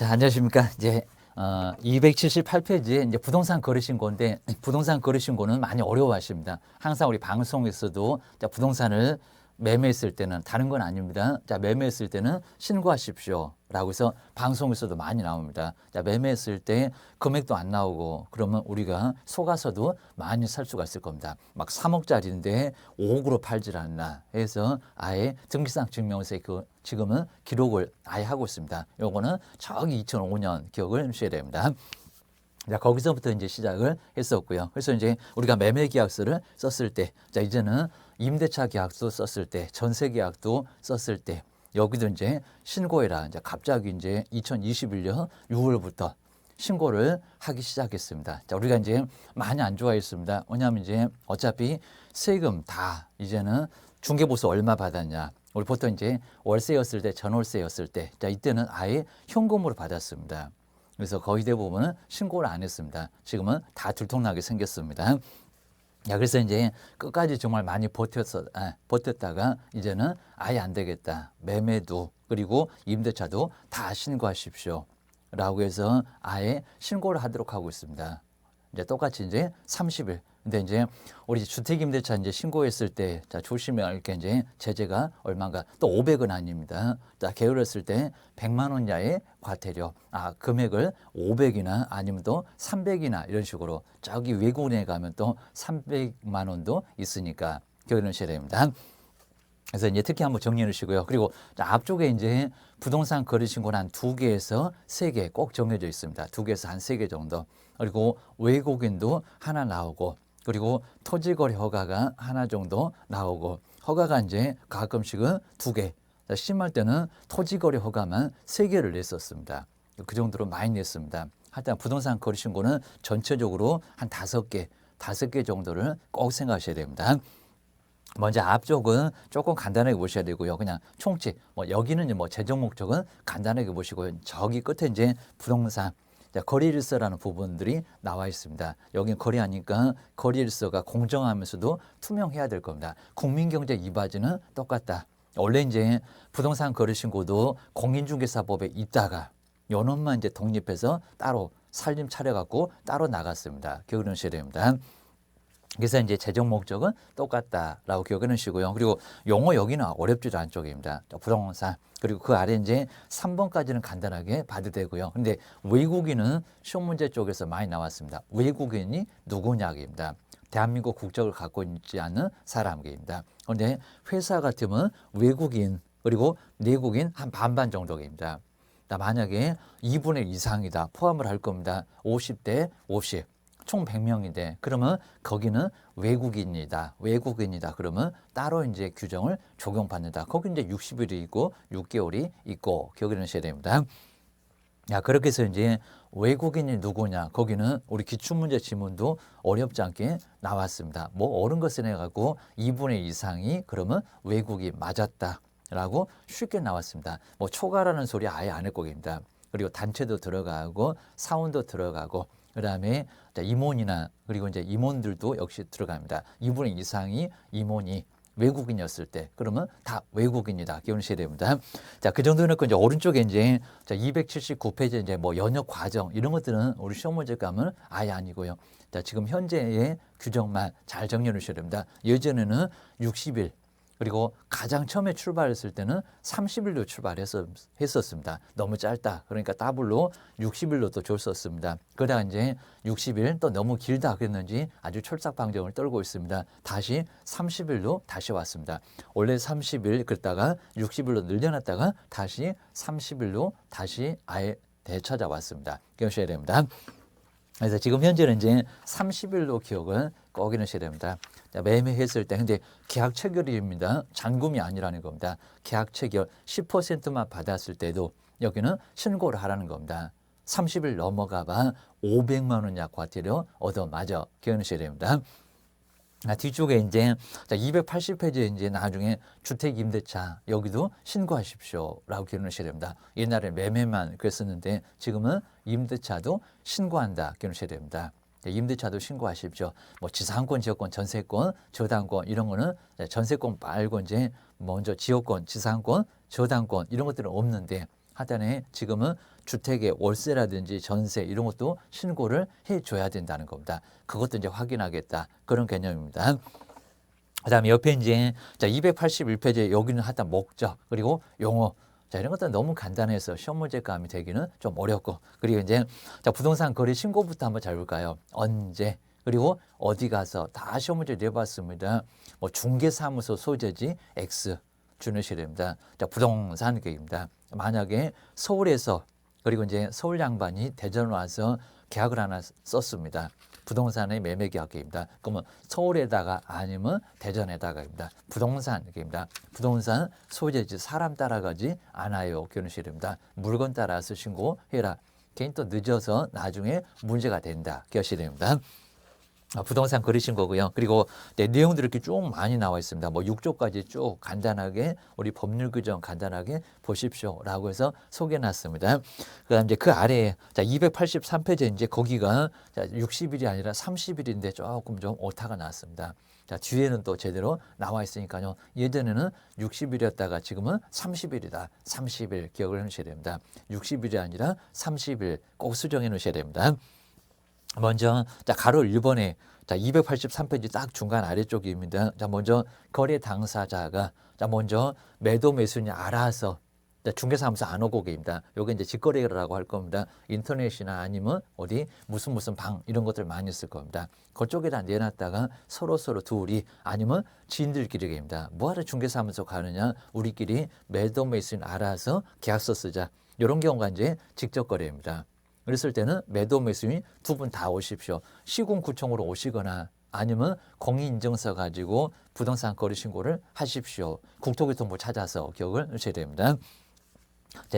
자, 안녕하십니까. 이제 278페이지에 이제 부동산 거래신고인데, 부동산 거래신고는 많이 어려워하십니다. 항상 우리 방송에서도 자, 부동산을 매매했을 때는 다른 건 아닙니다. 자, 매매했을 때는 신고하십시오. 라고 해서 방송에서도 많이 나옵니다. 자, 매매했을 때 금액도 안 나오고 그러면 우리가 속아서도 많이 살 수가 있을 겁니다. 막 3억짜리인데 5억으로 팔질 않나 해서 아예 등기상 증명서에 지금은 기록을 아예 하고 있습니다. 요거는 저기 2005년 기억을 해주셔야 됩니다. 자, 거기서부터 이제 시작을 했었고요. 그래서 이제 우리가 매매 계약서를 썼을 때, 자, 이제는 임대차 계약서 썼을 때, 전세 계약도 썼을 때, 여기도 이제 신고해라. 이제 갑자기 이제 2021년 6월부터 신고를 하기 시작했습니다. 자, 우리가 이제 많이 안 좋아했습니다. 왜냐하면 이제 어차피 세금 다 이제는 중개보수 얼마 받았냐. 우리 보통 이제 월세였을 때, 전월세였을 때, 자, 이때는 아예 현금으로 받았습니다. 그래서 거의 대부분은 신고를 안 했습니다. 지금은 다 들통나게 생겼습니다. 야, 그래서 이제 끝까지 정말 많이 버텼다가 이제는 아예 안 되겠다. 매매도 그리고 임대차도 다 신고하십시오. 라고 해서 아예 신고를 하도록 하고 있습니다. 이제 똑같이 이제 30일. 근데 이제 우리 주택임대차 이제 신고했을 때, 자, 조심해야 할 게 이제 제재가 얼마인가 또 500은 아닙니다. 자, 게을렀을 때 100만 원 이하의 과태료, 금액을 500이나 아니면 또 300이나 이런 식으로 저기 외국인에 가면 또 300만 원도 있으니까 게을르셔야 됩니다. 그래서 이제 특히 한번 정리해 주시고요. 그리고 앞쪽에 이제 부동산 거래 신고는 한 2개에서 3개 꼭 정해져 있습니다. 2개에서 한 3개 정도. 그리고 외국인도 하나 나오고, 그리고 토지거래 허가가 하나 정도 나오고, 허가가 이제 가끔씩은 2개, 심할 때는 토지거래 허가만 3개를 냈었습니다. 그 정도로 많이 냈습니다. 하여튼 부동산 거래 신고는 전체적으로 한 5개 정도를 꼭 생각하셔야 됩니다. 먼저 앞쪽은 조금 간단하게 보셔야 되고요. 그냥 총칙, 여기는 뭐 재정 목적은 간단하게 보시고요. 저기 끝에 이제 부동산, 거래일서라는 부분들이 나와 있습니다. 여기 거래하니까 거래일서가 공정하면서도 투명해야 될 겁니다. 국민경제 이바지는 똑같다. 원래 이제 부동산 거래신고도 공인중개사법에 있다가 요놈만 이제 독립해서 따로 살림 차려갖고 따로 나갔습니다. 기억하셔야 됩니다. 그래서 이제 재정 목적은 똑같다라고 기억해 놓으시고요. 그리고 용어 여기는 어렵지도 않쪽입니다. 부동산. 그리고 그 아래 이제 3번까지는 간단하게 봐도 되고요. 근데 외국인은 시험 문제 쪽에서 많이 나왔습니다. 외국인이 누구냐입니다. 대한민국 국적을 갖고 있지 않은 사람입니다. 그런데 회사 같으면 외국인 그리고 내국인 한 반반 정도입니다. 만약에 2분의 1 이상이다. 포함을 할 겁니다. 50대 50. 총 100명인데 그러면 거기는 외국인이다. 그러면 따로 이제 규정을 적용받는다. 거기 이제 60일이 있고 6개월이 있고 기억을 하셔야 됩니다. 야, 그렇게 해서 이제 외국인이 누구냐? 거기는 우리 기출문제 지문도 어렵지 않게 나왔습니다. 뭐 옳은 것을 해갖고 2분의 1 이상이 그러면 외국이 맞았다. 라고 쉽게 나왔습니다. 뭐 초과라는 소리 아예 안 할 거입니다. 그리고 단체도 들어가고 사원도 들어가고 그다음에 임원이나 그리고 이제 임원들도 역시 들어갑니다. 2분의 1 이상이 임원이 외국인이었을 때 그러면 다 외국인이다. 기억하셔야 됩니다. 자, 그 정도 놓고 이제 오른쪽에 이제 279페이지 이제 뭐 연역 과정 이런 것들은 우리 시험 문제 감은 아예 아니고요. 자, 지금 현재의 규정만 잘 정리해 주셔야 됩니다. 예전에는 60일 그리고 가장 처음에 출발했을 때는 30일로 출발했었습니다. 너무 짧다. 그러니까 더블로 60일로 또 줬었습니다. 그러다가 이제 60일 또 너무 길다 그랬는지 아주 철삭방정을 떨고 있습니다. 다시 30일로 다시 왔습니다. 원래 30일 그랬다가 60일로 늘려놨다가 다시 30일로 다시 아예 되찾아왔습니다. 기억하셔야 됩니다. 그래서 지금 현재는 이제 30일로 기억을 꼭 해놓으셔야 됩니다. 자, 매매했을 때, 근데 계약 체결일입니다. 잔금이 아니라는 겁니다. 계약 체결 10%만 받았을 때도 여기는 신고를 하라는 겁니다. 30일 넘어가봐 500만 원 이하 과태료 얻어맞아. 기억하셔야 됩니다. 뒤쪽에 이제 280페이지에 이제 나중에 주택 임대차 여기도 신고하십시오 라고 기억하셔야 됩니다. 옛날에 매매만 그랬었는데 지금은 임대차도 신고한다 기억하셔야 됩니다. 임대차도 신고하십시오. 뭐 지상권, 지역권, 전세권, 저당권 이런 거는 전세권 말고 이제 먼저 지역권, 지상권, 저당권 이런 것들은 없는데 하단에 지금은 주택의 월세라든지 전세 이런 것도 신고를 해줘야 된다는 겁니다. 그것도 이제 확인하겠다 그런 개념입니다. 그다음에 옆에 이제 자 281페이지 여기는 하단 목적 그리고 용어 자 이런 것들은 너무 간단해서 시험 문제감이 되기는 좀 어렵고 그리고 이제 자 부동산 거래 신고부터 한번 잘 볼까요? 언제 그리고 어디 가서 다 시험 문제 내봤습니다. 뭐 중개사무소 소재지 X 주시면 됩니다. 자 부동산 계획입니다. 만약에 서울에서 그리고 이제 서울 양반이 대전 와서 계약을 하나 썼습니다. 부동산의 매매 계약입니다. 그러면 서울에다가 아니면 대전에다가입니다. 부동산 계획입니다. 부동산 소재지 사람 따라가지 않아요. 교훈실입니다. 물건 따라서 신고해라. 개인 또 늦어서 나중에 문제가 된다. 교실입니다. 부동산 거래신 거고요. 그리고 네, 내용들이 이렇게 쭉 많이 나와 있습니다. 뭐 6조까지 쭉 간단하게 우리 법률 규정 간단하게 보십시오라고 해서 소개해놨습니다. 그다음 이제 그 아래에 자 283페이지 이제 거기가 자 60일이 아니라 30일인데 조금 좀 오타가 났습니다. 자 뒤에는 또 제대로 나와 있으니까요. 예전에는 60일이었다가 지금은 30일이다. 30일 기억을 해놓으셔야 됩니다. 60일이 아니라 30일 꼭 수정해 놓으셔야 됩니다. 먼저 자 가로 1번에 자 283페이지 딱 중간 아래쪽입니다. 자 먼저 거래 당사자가 자 먼저 매도 매수인이 알아서 자 중개사무소 안 오고 계십니다. 요게 이제 직거래라고 할 겁니다. 인터넷이나 아니면 어디 무슨 방 이런 것들 많이 쓸 겁니다. 그쪽에다 내놨다가 서로 둘이 아니면 지인들끼리 계십니다. 뭐하러 중개사무소 가느냐? 우리끼리 매도 매수인 알아서 계약서 쓰자. 이런 경우가 이제 직접 거래입니다. 그랬을 때는 매도 매수인 두 분 다 오십시오. 시군구청으로 오시거나 아니면 공인인증서 가지고 부동산 거래 신고를 하십시오. 국토교통부 찾아서 기억을 하셔야 됩니다.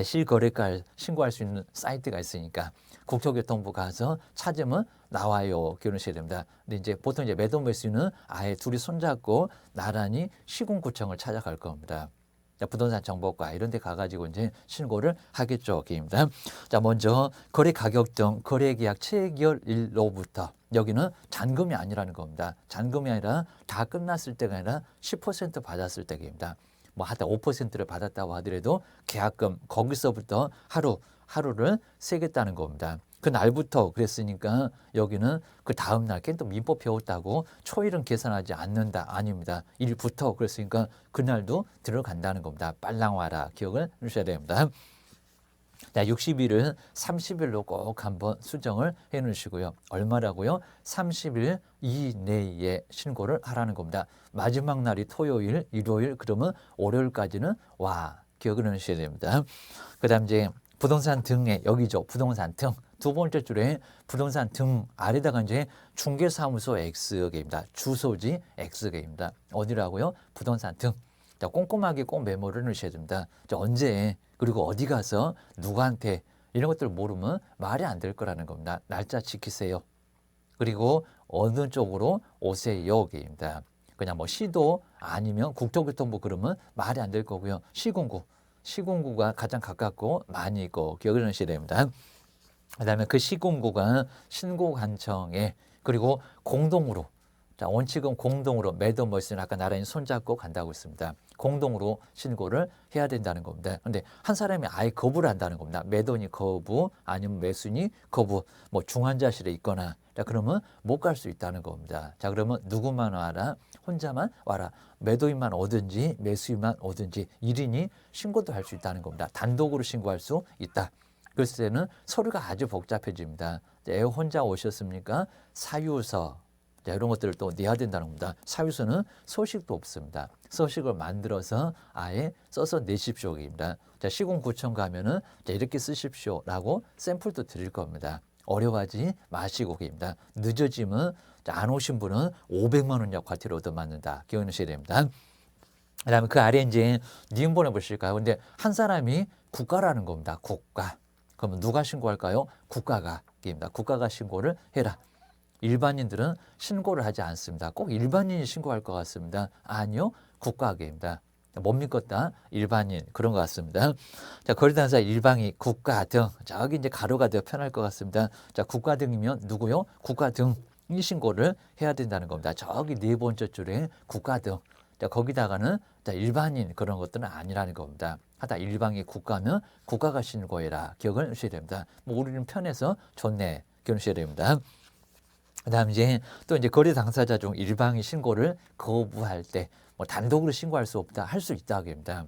실거래가 신고할 수 있는 사이트가 있으니까 국토교통부 가서 찾으면 나와요. 기억하셔야 됩니다. 근데 이제 보통 이제 매도 매수인은 아예 둘이 손잡고 나란히 시군구청을 찾아갈 겁니다. 부동산 정보과 이런 데 가가지고 이제 신고를 하겠죠. 게임입니다. 자, 먼저 거래 가격 등 거래 계약 체결일로부터 여기는 잔금이 아니라는 겁니다. 잔금이 아니라 다 끝났을 때가 아니라 10% 받았을 때입니다. 뭐 하다 5%를 받았다고 하더라도 계약금 거기서부터 하루를 세겠다는 겁니다. 그 날부터 그랬으니까 여기는 그 다음 날 걔는 또 민법 배웠다고 초일은 계산하지 않는다 아닙니다. 일부터 그랬으니까 그날도 들어간다는 겁니다. 빨랑 와라 기억을 하셔야 됩니다. 자, 60일은 30일로 꼭 한번 수정을 해 놓으시고요. 얼마라고요? 30일 이내에 신고를 하라는 겁니다. 마지막 날이 토요일, 일요일 그러면 월요일까지는 와 기억을 하셔야 됩니다. 그다음 이제 부동산 등에 여기죠. 부동산 등. 두 번째 줄에 부동산 등 아래다가 이제 중개사무소 X개입니다. 주소지 X개입니다. 어디라고요? 부동산 등. 자, 꼼꼼하게 꼭 메모를 넣으셔야 됩니다. 자, 언제 그리고 어디 가서 누구한테 이런 것들 모르면 말이 안 될 거라는 겁니다. 날짜 지키세요. 그리고 어느 쪽으로 오세요. 개입니다. 그냥 뭐 시도 아니면 국토교통부 그러면 말이 안 될 거고요. 시군구가 가장 가깝고 많이 있고 기억을 하셔야 됩니다. 그다음에 그 시군구가 신고관청에 그리고 공동으로 자 원칙은 공동으로 매도 매수는 아까 나란히 손잡고 간다고 했습니다. 공동으로 신고를 해야 된다는 겁니다. 그런데 한 사람이 아예 거부를 한다는 겁니다. 매도인이 거부 아니면 매수인이 거부 뭐 중환자실에 있거나 자 그러면 못 갈 수 있다는 겁니다. 자 그러면 누구만 와라 혼자만 와라 매도인만 오든지 매수인만 오든지 1인이 신고도 할 수 있다는 겁니다. 단독으로 신고할 수 있다. 그랬을 때는 서류가 아주 복잡해집니다. 애 혼자 오셨습니까? 사유서 자, 이런 것들을 또 내야 된다는 겁니다. 사유서는 소식도 없습니다. 소식을 만들어서 아예 써서 내십시오입니다. 자, 시군구청 가면은 자, 이렇게 쓰십시오라고 샘플도 드릴 겁니다. 어려워하지 마시고입니다. 늦어지면 자, 안 오신 분은 500만 원약 과태료 얻어맞는다. 기억하셔야 됩니다. 그다음에 그 아래 이제 니은번에 보실까요? 근데 한 사람이 국가라는 겁니다. 국가. 그러면 누가 신고할까요? 국가가입니다. 국가가 신고를 해라. 일반인들은 신고를 하지 않습니다. 꼭 일반인이 신고할 것 같습니다. 아니요, 국가계입니다. 못 믿겠다. 일반인 그런 것 같습니다. 자, 거래당사 일방이 국가 등 저기 이제 가로가 더 편할 것 같습니다. 자, 국가 등이면 누구요? 국가 등이 신고를 해야 된다는 겁니다. 저기 네 번째 줄에 국가 등. 자, 거기다가는 자, 일반인 그런 것들은 아니라는 겁니다. 하다 일방의 국가는 국가가 신고해라. 기억을 하셔야 됩니다. 뭐 우리는 편해서 좋네. 기억하셔야 됩니다. 그다음 이제 또 이제 거래 당사자 중 일방이 신고를 거부할 때 뭐 단독으로 신고할 수 없다, 할 수 있다 합니다.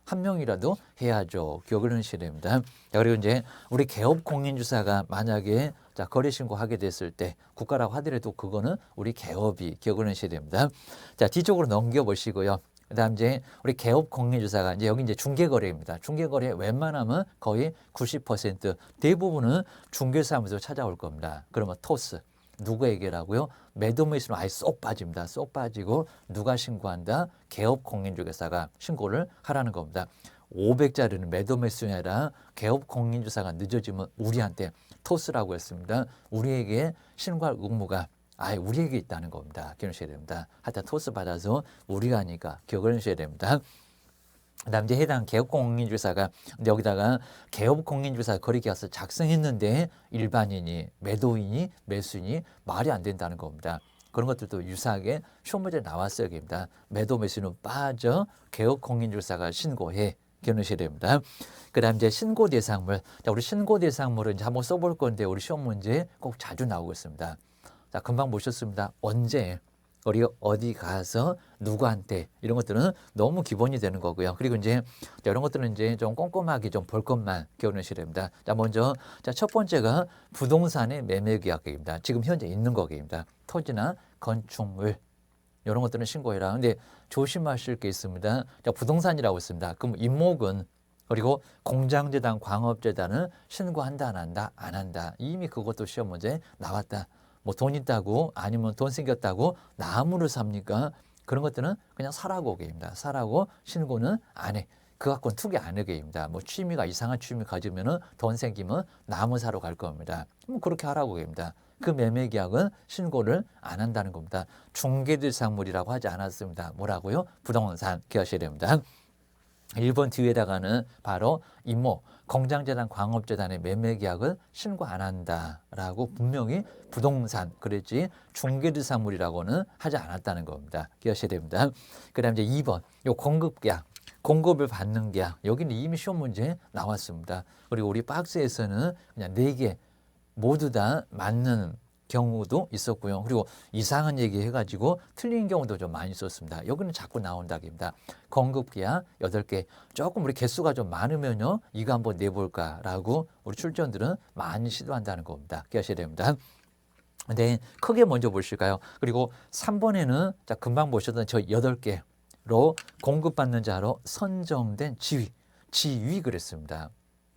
한 명이라도 해야죠. 기억을 하셔야 됩니다. 자, 그리고 이제 우리 개업 공인주사가 만약에 자, 거래 신고하게 됐을 때 국가라고 하더라도 그거는 우리 개업이 기억을 하셔야 됩니다. 자, 뒤쪽으로 넘겨 보시고요. 그다음 이제 우리 개업 공인주사가 이제 여기 이제 중개거래입니다. 중개거래 웬만하면 거의 90% 대부분은 중개사무소 찾아올 겁니다. 그러면 토스 누구에게라고요? 매도 매수는 아예 쏙 빠집니다. 쏙 빠지고 누가 신고한다? 개업 공인중개사가 신고를 하라는 겁니다. 500짜리는 매도 매수가 아니라 개업 공인중개사가 늦어지면 우리한테 토스라고 했습니다. 우리에게 신고할 의무가 아예 우리에게 있다는 겁니다. 기억하셔야 됩니다. 하여튼 토스 받아서 우리가 하니까 기억을 하셔야 됩니다. 그다음 이제 해당 개업공인중개사가 여기다가 개업공인중개사 거래계약서 작성했는데 일반인이 매도인이 매수인이 말이 안 된다는 겁니다. 그런 것들도 유사하게 시험문제 나왔어요. 여기입니다. 매도 매수는 빠져 개업공인중개사가 신고해. 기억하셔야 됩니다. 그다음 이제 신고 대상물. 자, 우리 신고 대상물을 이제 한번 써볼 건데 우리 시험 문제 꼭 자주 나오고 있습니다. 자, 금방 보셨습니다. 언제 우리가 어디 가서 누구한테 이런 것들은 너무 기본이 되는 거고요. 그리고 이제 이런 것들은 이제 좀 꼼꼼하게 좀 볼 것만 기억하셔야 됩니다. 자, 먼저 자, 첫 번째가 부동산의 매매 계약입니다. 지금 현재 있는 거기입니다. 토지나 건축물 이런 것들은 신고해라. 근데 조심하실 게 있습니다. 자, 부동산이라고 했습니다. 그럼 임목은 그리고 공장재단, 광업재단은 신고한다, 안 한다, 안 한다. 이미 그것도 시험 문제 나왔다. 뭐 돈 있다고 아니면 돈 생겼다고 나무를 삽니까? 그런 것들은 그냥 사라고 계입니다. 사라고 신고는 안 해. 그 갖고는 투기 안 하게 입니다. 뭐 취미가 이상한 취미 가지면은 돈 생기면 나무 사러 갈 겁니다. 뭐 그렇게 하라고 계입니다. 그 매매 계약은 신고를 안 한다는 겁니다. 중개대상물이라고 하지 않았습니다. 뭐라고요? 부동산 기억하셔야 됩니다. 1번 뒤에다가는 바로 임모, 공장재단, 광업재단의 매매계약을 신고 안 한다라고 분명히 부동산 그랬지 중개대상물이라고는 하지 않았다는 겁니다. 기억하셔야 됩니다. 그 다음 이제 2번 요 공급계약, 공급을 받는 계약 여기는 이미 시험 문제 나왔습니다. 그리고 우리 박스에서는 그냥 4개 모두 다 맞는 경우도 있었고요. 그리고 이상한 얘기 해가지고 틀린 경우도 좀 많이 있었습니다. 여기는 자꾸 나온다기입니다. 공급계약 8개. 조금 우리 개수가 좀 많으면요. 이거 한번 내볼까라고 우리 출전들은 많이 시도한다는 겁니다. 기억하셔야 됩니다. 네, 크게 먼저 보실까요? 그리고 3번에는 자 금방 보셨던 저 8개로 공급받는 자로 선정된 지위 그랬습니다.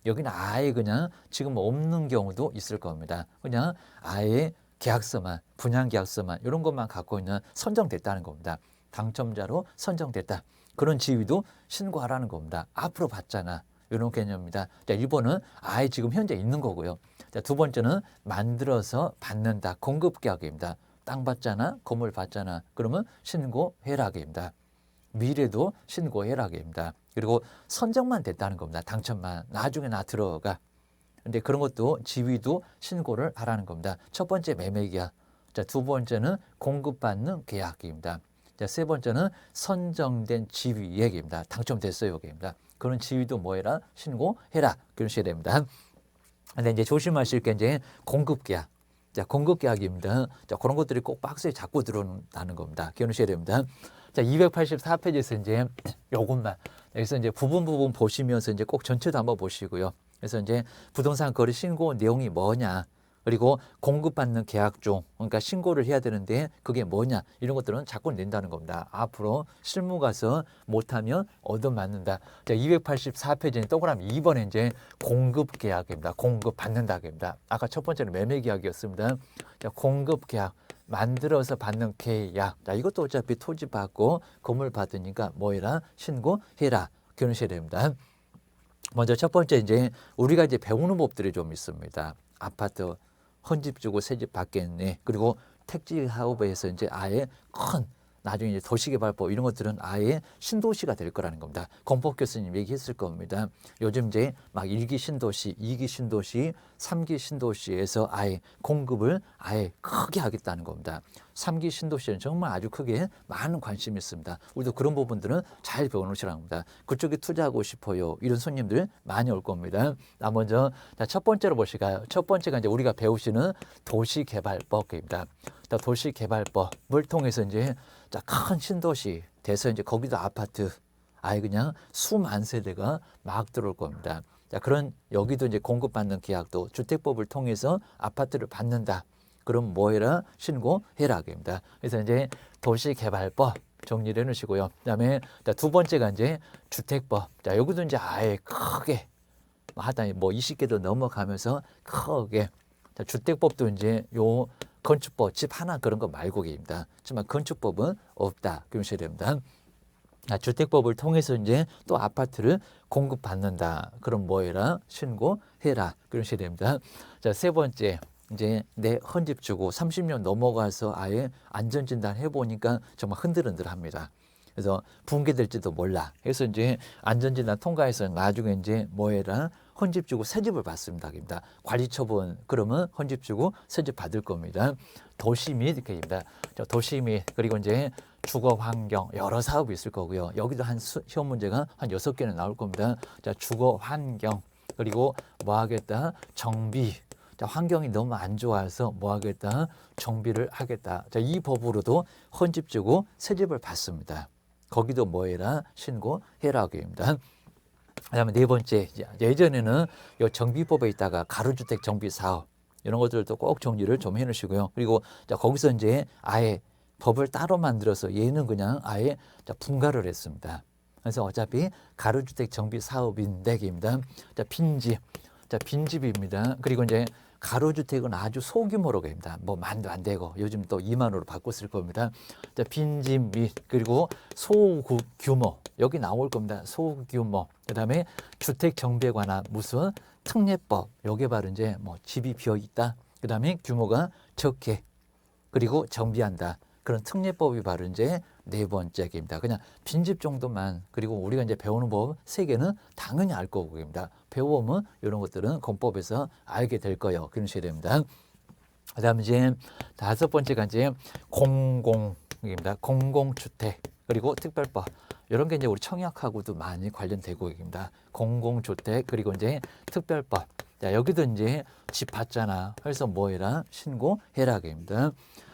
여기는 아예 그냥 지금 없는 경우도 있을 겁니다. 그냥 아예 계약서만, 분양계약서만 이런 것만 갖고 있는 선정됐다는 겁니다. 당첨자로 선정됐다. 그런 지위도 신고하라는 겁니다. 앞으로 받잖아. 이런 개념입니다. 자, 1번은 아예 지금 현재 있는 거고요. 자, 두 번째는 만들어서 받는다. 공급계약입니다. 땅 받잖아. 건물 받잖아. 그러면 신고해라입니다. 미래도 신고해라입니다. 그리고 선정만 됐다는 겁니다. 당첨만. 나중에 나 들어가. 근데 그런 것도 지위도 신고를 하라는 겁니다. 첫 번째 매매계약. 자, 두 번째는 공급받는 계약입니다. 자, 세 번째는 선정된 지위 얘기입니다. 당첨됐어요. 여기입니다. 그런 지위도 뭐해라? 신고해라. 그러셔야 됩니다. 근데 이제 조심하실 게 이제 공급계약. 자, 공급계약입니다. 자, 그런 것들이 꼭 박스에 자꾸 들어온다는 겁니다. 기억하셔야 됩니다. 자, 284페이지에서 이제 요것만 여기서 이제 부분 보시면서 이제 꼭 전체도 한번 보시고요. 그래서 이제 부동산 거래 신고 내용이 뭐냐, 그리고 공급받는 계약 중 그러니까 신고를 해야 되는데 그게 뭐냐 이런 것들은 자꾸 낸다는 겁니다. 앞으로 실무 가서 못하면 얻어맞는다. 자, 284페이지는 동그라미 2번에 이제 공급계약입니다. 공급받는다입니다. 아까 첫 번째는 매매계약이었습니다. 자, 공급계약. 만들어서 받는 계약. 자, 이것도 어차피 토지 받고 건물 받으니까 뭐해라? 신고해라. 기억하셔야 됩니다. 먼저 첫 번째 이제 우리가 이제 배우는 법들이 좀 있습니다. 아파트 헌집 주고 새집 받겠네. 그리고 택지 사업에서 이제 아예 큰 나중에 이제 도시개발법 이런 것들은 아예 신도시가 될 거라는 겁니다. 권법 교수님 얘기했을 겁니다. 요즘 이제 막 1기 신도시, 2기 신도시, 3기 신도시에서 아예 공급을 아예 크게 하겠다는 겁니다. 3기 신도시는 정말 아주 크게 많은 관심이 있습니다. 우리도 그런 부분들은 잘 배워놓으시라는 겁니다. 그쪽에 투자하고 싶어요. 이런 손님들 많이 올 겁니다. 먼저 첫 번째로 보실까요? 첫 번째가 이제 우리가 배우시는 도시개발법입니다. 도시개발법을 통해서 이제 큰 신도시 돼서 이제 거기도 아파트 아예 그냥 수만 세대가 막 들어올 겁니다. 그런 여기도 이제 공급받는 계약도 주택법을 통해서 아파트를 받는다. 그럼 뭐 해라? 신고해라입니다. 그래서 이제 도시개발법 정리를 해놓으시고요. 그다음에 두 번째가 이제 주택법. 여기도 이제 아예 크게 하다 뭐 20개도 넘어가면서 크게 주택법도 이제 요 건축법 집 하나 그런 거 말고입니다. 하지만 건축법은 없다. 그러셔야 됩니다. 주택법을 통해서 이제 또 아파트를 공급받는다. 그럼 뭐 해라? 신고해라. 그러셔야 됩니다. 자, 세 번째. 이제 내 헌집 주고 30년 넘어가서 아예 안전진단 해보니까 정말 흔들흔들합니다. 그래서 붕괴될지도 몰라. 그래서 이제 안전진단 통과해서 나중에 이제 뭐 해라? 헌집 주고 새 집을 받습니다. 관리처분 그러면 헌집 주고 새 집 받을 겁니다. 도시 및 이렇게입니다. 도시 및 그리고 이제 주거 환경 여러 사업이 있을 거고요. 여기도 시험 문제가 한 6개는 나올 겁니다. 자, 주거 환경 그리고 뭐 하겠다? 정비. 자, 환경이 너무 안 좋아서 뭐 하겠다? 정비를 하겠다. 자, 이 법으로도 헌집 주고 새 집을 받습니다. 거기도 뭐 해라? 신고해라. 입니다. 그다음에 네 번째, 예전에는 이 정비법에 있다가 가로주택 정비 사업 이런 것들도 꼭 정리를 좀 해놓으시고요. 그리고 자, 거기서 이제 아예 법을 따로 만들어서 얘는 그냥 아예 분가를 했습니다. 그래서 어차피 가로주택 정비 사업인데입니다. 자, 빈집, 자, 빈집입니다. 그리고 이제 가로주택은 아주 소규모로 갑니다. 뭐 만도 안 되고 요즘 또 2만으로 바꿨을 겁니다. 자, 빈집 및 그리고 소규모 여기 나올 겁니다. 소규모. 그다음에 주택 정비에 관한 무슨 특례법 여기 바로 이제 뭐 집이 비어 있다. 그다음에 규모가 적게 그리고 정비한다. 그런 특례법이 바로 이제 네 번째입니다. 그냥 빈집 정도만 그리고 우리가 이제 배우는 법 세 개는 당연히 알 거고입니다. 배워오면 이런 것들은 공법에서 알게 될 거예요. 그러셔야 됩니다. 그다음에 이제 다섯 번째가 이제 공공입니다. 공공주택 그리고 특별법 이런 게 이제 우리 청약하고도 많이 관련되고 있습니다. 공공주택 그리고 이제 특별법. 자, 여기도 이제 집 받잖아. 그래서 뭐해라? 신고해라입니다.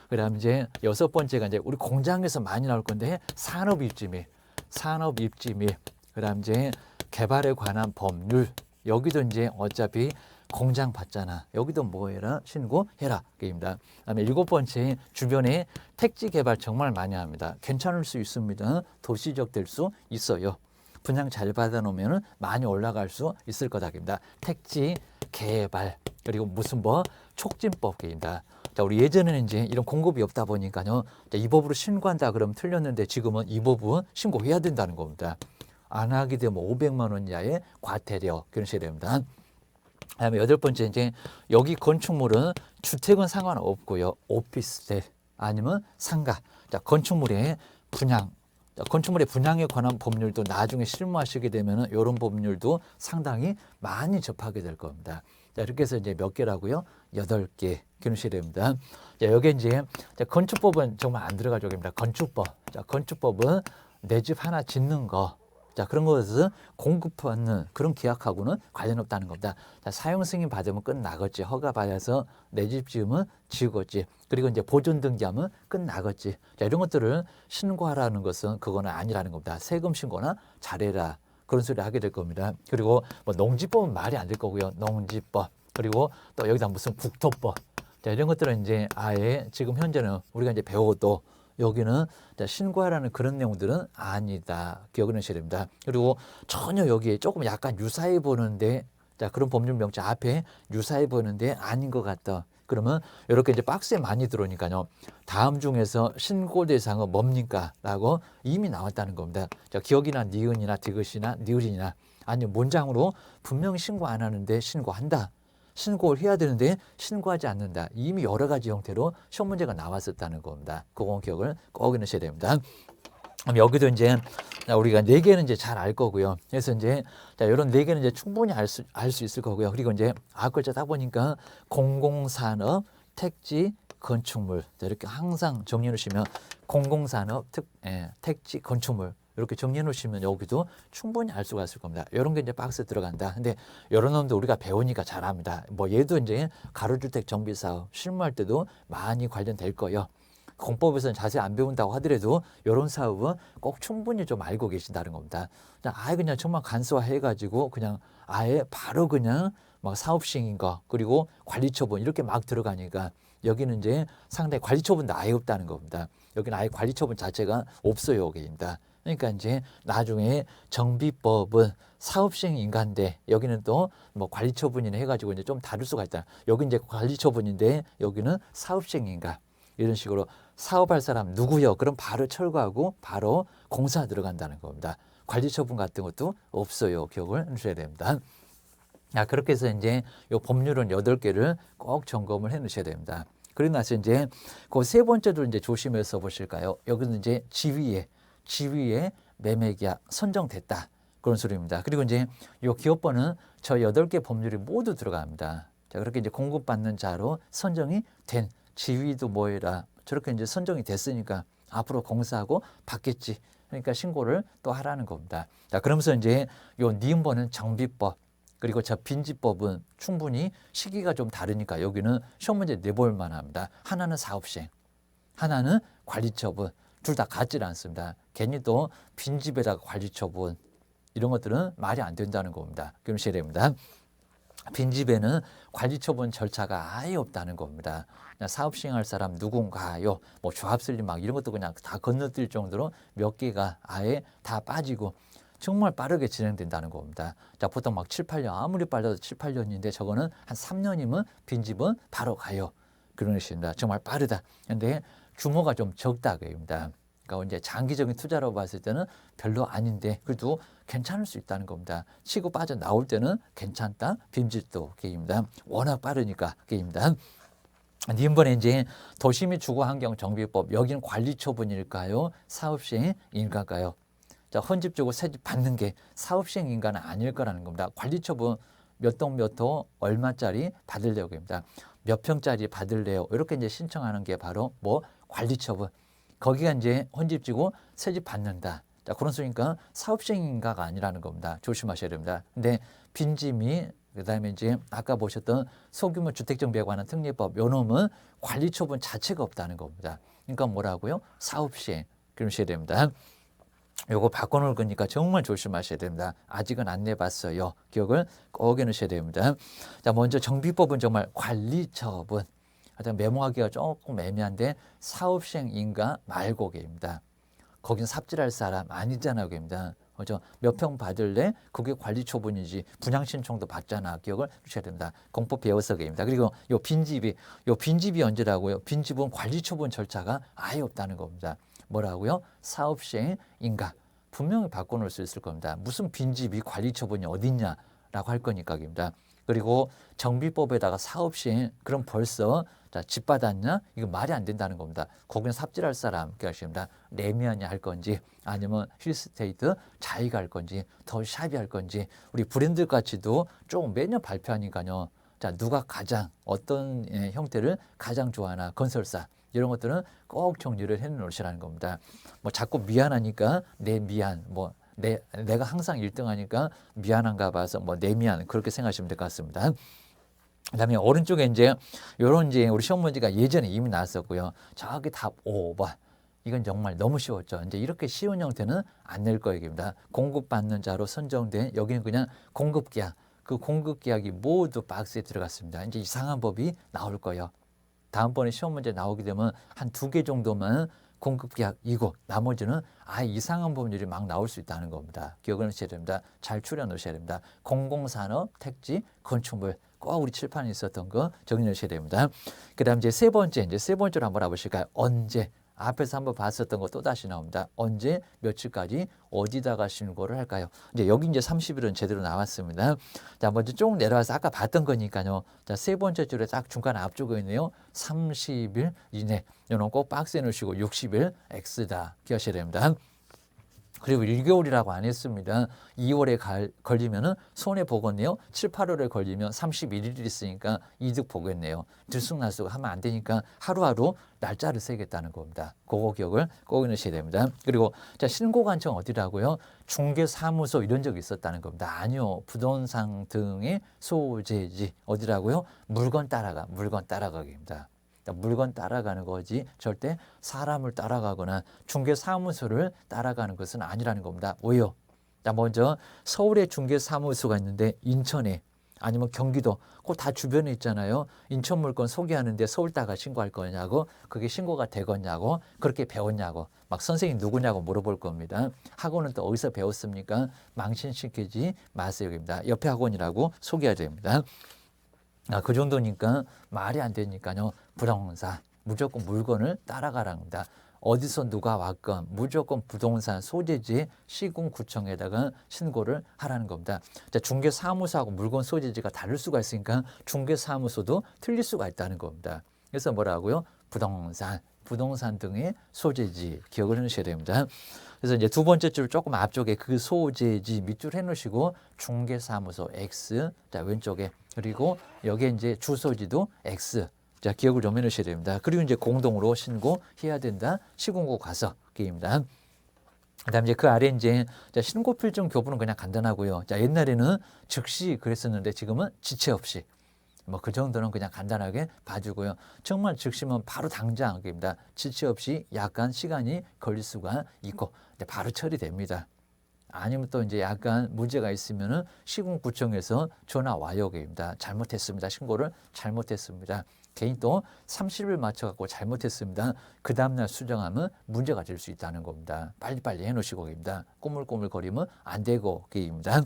그다음 이제 여섯 번째가 이제 우리 공장에서 많이 나올 건데 산업입지 및 그다음 이제 개발에 관한 법률 여기도 이제 어차피 공장 받잖아. 여기도 뭐해라? 신고해라. 입니다. 그다음에 일곱 번째 주변에 택지 개발 정말 많이 합니다. 괜찮을 수 있습니다. 도시적 될 수 있어요. 분양 잘 받아놓으면 많이 올라갈 수 있을 거다입니다. 택지 개발 그리고 무슨 뭐 촉진법입니다. 자, 우리 예전에는 이제 이런 공급이 없다 보니까요. 자, 이 법으로 신고한다 그러면 틀렸는데 지금은 이 법은 신고해야 된다는 겁니다. 안 하게 되면 500만 원 이하의 과태료 그러셔야 됩니다. 그다음에 여덟 번째 이제 여기 건축물은 주택은 상관없고요. 오피스텔 아니면 상가. 자, 건축물의 분양. 자, 건축물의 분양에 관한 법률도 나중에 실무하시게 되면은 이런 법률도 상당히 많이 접하게 될 겁니다. 자, 이렇게 해서 이제 몇 개라고요? 8개 기능시해야 됩니다. 자, 여기 이제 건축법은 정말 안 들어갈 적입니다. 건축법. 자, 건축법은 내 집 하나 짓는 거. 자, 그런 것을 공급하는 그런 계약하고는 관련 없다는 겁니다. 자, 사용 승인 받으면 끝나겠지. 허가 받아서 내 집 지으면 지우겠지. 그리고 이제 보존 등기하면 끝나겠지. 자, 이런 것들을 신고하라는 것은 그거는 아니라는 겁니다. 세금 신고나 잘해라. 그런 소리 하게 될 겁니다. 그리고 뭐 농지법은 말이 안 될 거고요. 농지법. 그리고 또 여기다 무슨 국토법. 자, 이런 것들은 이제 아예 지금 현재는 우리가 이제 배워도 여기는 신고하라는 그런 내용들은 아니다. 기억을 하셔야 됩니다. 그리고 전혀 여기에 조금 약간 유사해 보는데 자, 그런 법률 명칭 앞에 유사해 보이는데 아닌 것 같다. 그러면 이렇게 이제 박스에 많이 들어오니까요. 다음 중에서 신고 대상은 뭡니까? 라고 이미 나왔다는 겁니다. 자, 기억이나 니은이나 디귿이나 니을이나 아니면 문장으로 분명히 신고 안 하는데 신고한다. 신고를 해야 되는데 신고하지 않는다. 이미 여러 가지 형태로 시험 문제가 나왔었다는 겁니다. 그거 기억을 꼭 해놓으셔야 됩니다. 그럼 여기도 이제 우리가 네 개는 이제 잘 알 거고요. 그래서 이제 자, 이런 네 개는 이제 충분히 알 수 있을 거고요. 그리고 이제 글자 딱 보니까 공공산업, 택지, 건축물. 자, 이렇게 항상 정리해 놓으시면 공공산업, 택지, 건축물. 이렇게 정리해 놓으시면 여기도 충분히 알 수가 있을 겁니다. 이런 게 이제 박스에 들어간다. 근데 이런 놈도 우리가 배우니까 잘합니다. 뭐 얘도 이제 가로주택 정비 사업 실무할 때도 많이 관련될 거예요. 공법에서는 자세히 안 배운다고 하더라도 이런 사업은 꼭 충분히 좀 알고 계신다는 겁니다. 아예 그냥 정말 간소화해가지고 그냥 아예 바로 그냥 막 사업 시행인 거 그리고 관리처분 이렇게 막 들어가니까 여기는 이제 상당히 관리처분도 아예 없다는 겁니다. 여기는 아예 관리처분 자체가 없어요, 여기입니다. 그러니까 이제 나중에 정비법은 사업시행인가인데 여기는 또 뭐 관리처분이나 해가지고 이제 좀 다를 수가 있다. 여기 이제 관리처분인데 여기는 사업시행인가. 이런 식으로 사업할 사람 누구요? 그럼 바로 철거하고 바로 공사 들어간다는 겁니다. 관리처분 같은 것도 없어요. 기억을 해주셔야 됩니다. 그렇게 해서 이제 요 법률은 8개를 꼭 점검을 해 놓으셔야 됩니다. 그리고 나서 이제 그 세 번째도 이제 조심해서 보실까요? 여기는 이제 지위에 매매계약 선정됐다. 그런 소리입니다. 그리고 이제 요 기업번은 저 8개 법률이 모두 들어갑니다. 자, 그렇게 이제 공급받는 자로 선정이 된 지위도 뭐해라. 저렇게 이제 선정이 됐으니까 앞으로 공사하고 받겠지. 그러니까 신고를 또 하라는 겁니다. 자, 그러면서 이제 요 니은번은 정비법 그리고 저 빈지법은 충분히 시기가 좀 다르니까 여기는 시험 문제 내볼 만합니다. 하나는 사업시행, 하나는 관리처분. 둘 다 같질 않습니다. 괜히 또 빈집에다가 관리처분 이런 것들은 말이 안 된다는 겁니다. 그러셔야 됩니다. 빈집에는 관리처분 절차가 아예 없다는 겁니다. 사업 시행할 사람 누군가요? 뭐 조합 설립 막 이런 것도 그냥 다 건너뛸 정도로 몇 개가 아예 다 빠지고 정말 빠르게 진행된다는 겁니다. 자, 보통 막 7, 8년 아무리 빨라도 7, 8년인데 저거는 한 3년이면 빈집은 바로 가요. 그런 것입니다. 정말 빠르다. 근데 규모가 좀 적다 그입니다. 그러니까 이제 장기적인 투자로 봤을 때는 별로 아닌데 그래도 괜찮을 수 있다는 겁니다. 치고 빠져 나올 때는 괜찮다. 빈집도 게임입니다. 워낙 빠르니까 게임입니다. 이번에 이제 도시 및 주거환경정비법 여기는 관리처분일까요? 사업시행인가요? 자, 헌집주고 새집 받는 게 사업시행인가는 아닐 거라는 겁니다. 관리처분 몇 동 몇 호 얼마짜리 받으려고 합니다. 몇 평짜리 받을래요? 이렇게 이제 신청하는 게 바로 뭐 관리처분. 거기가 이제 헌집지고 새집 받는다. 자, 그런 소리니까 사업시행인가가 아니라는 겁니다. 조심하셔야 됩니다. 근데 빈집이 그다음에 이제 아까 보셨던 소규모 주택정비에 관한 특례법 요 놈은 관리처분 자체가 없다는 겁니다. 그러니까 뭐라고요? 사업시행. 그러셔야 됩니다. 요거 바꿔놓을 거니까 정말 조심하셔야 됩니다. 아직은 안 내봤어요. 기억을 꼭 해놓으셔야 됩니다. 자, 먼저 정비법은 정말 관리처분. 하여튼 메모하기가 조금 애매한데 사업시행인가 말고개입니다. 거긴 삽질할 사람 아니잖아요. 입니다. 그죠? 몇 평 받을래? 그게 관리처분이지. 분양신청도 받잖아. 기억을 주셔야 됩니다. 공법 배워서 개입니다. 그리고 요 빈집이 언제라고요? 빈집은 관리처분 절차가 아예 없다는 겁니다. 뭐라고요? 사업시행인가? 분명히 바꿔놓을 수 있을 겁니다. 무슨 빈집이 관리처분이 어딨냐라고 할 거니까 입니다. 그리고 정비법에다가 사업시행 그럼 벌써 자, 집 받았냐? 이거 말이 안 된다는 겁니다. 거기는 삽질할 사람 하십니다. 레미안이 할 건지 아니면 힐스테이트 자기가 할 건지 더 샵이 할 건지 우리 브랜드 가치도 조금 매년 발표하니까요. 자, 누가 가장 어떤 형태를 가장 좋아하나 건설사 이런 것들은 꼭 정리를 해 놓으시라는 겁니다. 뭐 자꾸 미안하니까 내 미안 뭐 내가 항상 1등 하니까 미안한가 봐서 뭐 내 미안 그렇게 생각하시면 될 것 같습니다. 그다음에 오른쪽에 이제 요런 이제 우리 시험 문제가 예전에 이미 나왔었고요. 저기 답 5번. 이건 정말 너무 쉬웠죠. 이제 이렇게 쉬운 형태는 안 낼 거입니다. 공급받는 자로 선정된 여기는 그냥 공급계약. 그 공급계약이 모두 박스에 들어갔습니다. 이제 이상한 법이 나올 거예요. 다음번에 시험 문제 나오게 되면 한 2개 정도만 공급계약이고 나머지는 아예 이상한 법률이 막 나올 수 있다는 겁니다. 기억을 하셔야 됩니다. 잘 추려 놓으셔야 됩니다. 공공산업, 택지, 건축물 꼭 우리 칠판에 있었던 거 정리하셔야 됩니다. 그 다음 이제 세 번째로 한번 알아보실까요? 언제? 앞에서 한번 봤었던 거 또 다시 나옵니다. 언제 며칠까지 어디다가 신고를 할까요? 이제 여기 이제 30일은 제대로 나왔습니다. 자, 먼저 쭉 내려와서 아까 봤던 거니까요. 자, 세 번째 줄에 딱 중간 앞쪽에 있네요. 30일 이내. 이런 꼭 박스에 넣으시고 60일 X다 기하셔야 됩니다. 그리고 1개월이라고 안 했습니다. 2월에 걸리면은 손해 보겠네요. 7, 8월에 걸리면 31일이 있으니까 이득 보겠네요. 들쑥날쑥 하면 안 되니까 하루하루 날짜를 세겠다는 겁니다. 그거 기억을 꼭 넣으셔야 됩니다. 그리고 자, 신고관청 어디라고요? 중개사무소 이런 적이 있었다는 겁니다. 아니요. 부동산 등의 소재지 어디라고요? 물건 따라가기입니다. 물건 따라가는 거지 절대 사람을 따라가거나 중개사무소를 따라가는 것은 아니라는 겁니다. 왜요? 자, 먼저 서울에 중개사무소가 있는데 인천에 아니면 경기도 그 다 주변에 있잖아요. 인천 물건 소개하는데 서울다가 신고할 거냐고 그게 신고가 되겠냐고 그렇게 배웠냐고 막 선생님 누구냐고 물어볼 겁니다. 학원은 또 어디서 배웠습니까? 망신시키지 마세요입니다. 옆에 학원이라고 소개해야 됩니다. 그 정도니까 말이 안 되니까요. 부동산 무조건 물건을 따라가랍니다. 어디서 누가 왔건 무조건 부동산 소재지 시군구청에다가 신고를 하라는 겁니다. 자, 중개사무소하고 물건 소재지가 다를 수가 있으니까 중개사무소도 틀릴 수가 있다는 겁니다. 그래서 뭐라고요? 부동산 등의 소재지 기억을 해놓으셔야 됩니다. 그래서 이제 두 번째 줄 조금 앞쪽에 그 소재지 밑줄 해놓으시고 중개사무소 X 자 왼쪽에 그리고 여기에 이제 주소지도 X 자 기억을 좀 해놓으셔야 됩니다. 그리고 이제 공동으로 신고해야 된다. 시군구 가서 기입니다. 그다음 이제 그 아래 이제 자, 신고 필증 교부는 그냥 간단하고요. 자 옛날에는 즉시 그랬었는데 지금은 지체 없이 뭐 그 정도는 그냥 간단하게 봐주고요. 정말 즉시면 바로 당장입니다. 지체 없이 약간 시간이 걸릴 수가 있고 바로 처리됩니다. 아니면 또 이제 약간 문제가 있으면은 시군구청에서 전화 와요입니다. 잘못했습니다. 신고를 잘못했습니다. 개인 또 30일 맞춰갖고 잘못했습니다. 그 다음날 수정하면 문제가 될 수 있다는 겁니다. 빨리빨리 해놓으시고입니다. 꼬물꼬물거리면 안 되고 입니다.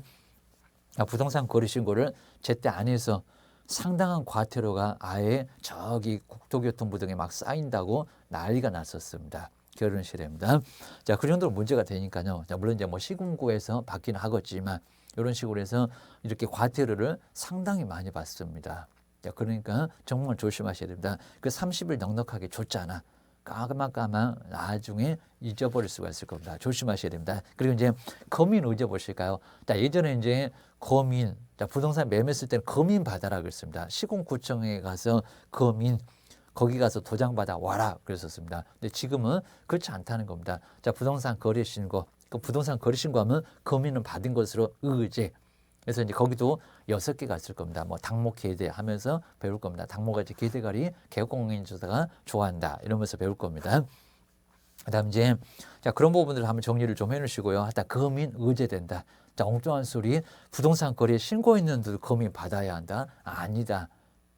부동산 거래 신고를 제때 안 해서 상당한 과태료가 아예 저기 국토교통부 등에 막 쌓인다고 난리가 났었습니다. 결혼시대입니다. 자, 그 정도로 문제가 되니까요. 자, 물론 이제 뭐 시군구에서 받기는 하겠지만 이런 식으로 해서 이렇게 과태료를 상당히 많이 받습니다. 자, 그러니까 정말 조심하셔야 됩니다. 그 30일 넉넉하게 줬잖아. 까마까마 나중에 잊어버릴 수가 있을 겁니다. 조심하셔야 됩니다. 그리고 이제 거민 의제 보실까요? 자, 예전에 이제 거민, 자, 부동산 매매했을 때는 거민 받아라 그랬습니다. 시군구청에 가서 거민, 거기 가서 도장 받아 와라 그랬었습니다. 근데 지금은 그렇지 않다는 겁니다. 자, 부동산 거래 신고, 그 부동산 거래 신고하면 거민은 받은 것으로 의제. 그래서 이제 거기도 6개가 있을 겁니다. 뭐 당목 계대 하면서 배울 겁니다. 당목가 이제 계대가리 개국공인조사가 좋아한다 이러면서 배울 겁니다. 그다음 이제 자 그런 부분들을 한번 정리를 좀 해놓으시고요. 하다 거민 의제된다. 자 엉뚱한 소리 부동산 거래에 신고했는데도 거민 받아야 한다. 아니다.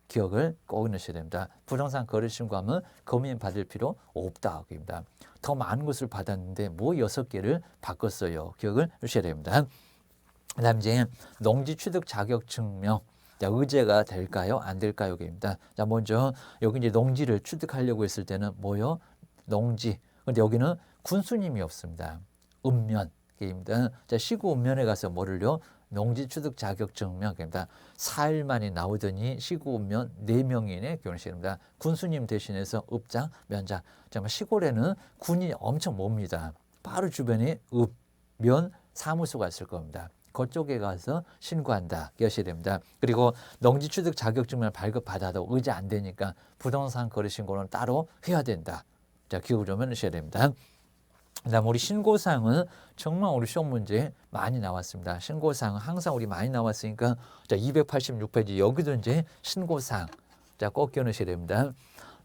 기억을 꼭 넣으셔야 됩니다. 부동산 거래 신고하면 거민 받을 필요 없다. 입니다. 더 많은 것을 받았는데 뭐 6개를 바꿨어요. 기억을 넣으셔야 됩니다. 그다음 이제 농지 취득 자격 증명. 자, 의제가 될까요? 안 될까요? 입니다. 자, 먼저 여기 이제 농지를 취득하려고 했을 때는 뭐요? 농지. 근데 여기는 군수님이 없습니다. 읍면입니다. 자, 시구 읍면에 가서 뭐를요? 농지 취득 자격 증명입니다. 4일 만에 나오더니 시구 읍면 4명인의 결혼식입니다. 군수님 대신해서 읍장, 면장. 자, 시골에는 군이 엄청 멉니다. 바로 주변에 읍, 면, 사무소가 있을 겁니다. 그쪽에 가서 신고한다. 기하셔야 됩니다. 그리고 농지 취득 자격증을 발급받아도 의제 안 되니까 부동산 거래 신고는 따로 해야 된다. 자, 기억을 좀 해놓으셔야 됩니다. 그다음 우리 신고사항은 정말 우리 시험 문제 많이 나왔습니다. 신고사항은 항상 우리 많이 나왔으니까 자 286페이지 여기도 이제 신고사항 자 꼭 끼워넣으셔야 됩니다.